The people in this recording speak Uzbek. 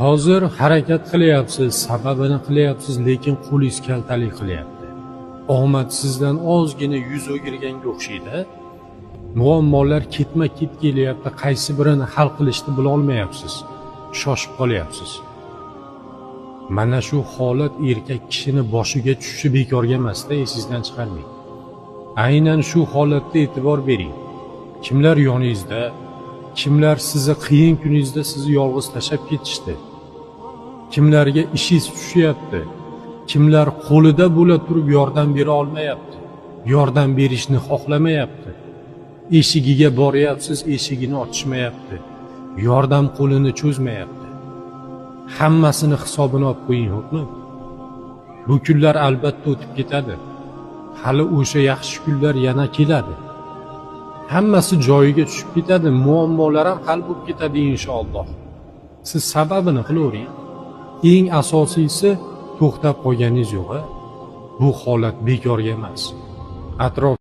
Hozir harakat qilyapsiz, sababini qilyapsiz, lekin qo'lingiz kaltalik qilyapti. Omad sizdan ozgina yuz o'girganga o'xshaydi. Muammolar ketma-ket kelyapti, qaysi birini hal qilishni bila olmayapsiz. Shoshib qolyapsiz. Mana shu holat erkak kishini boshiga tushishi bekorga emas-da, esingizdan chiqarmang. Aynan shu holatda e'tibor bering. Kimlar yoningizda, kimlar sizni qiyin kuningizda sizni yolg'iz tashlab ketishdi. Kimlarga ishingiz tushyapti. Kimlar qo'lida bo'la turib yordam bera olmayapti. Yordam berishni xohlamayapti. Eshigiga boryapsiz, eshigini ochishmayapti. Yordam qo'lini cho'zmayapti. Hammasini hisobini olib qo'ying, xo'pmi? Bu kunlar albatta o'tib ketadi. Hali o'sha yaxshi kunlar yana keladi. Hammasi joyiga tushib ketadi, muammolar ham hal bo'lib ketadi inshaalloh. Siz sababini qilavering. Eng asosiysi to'xtab qolganingiz yo'q. Bu holat bekorga emas. Atrof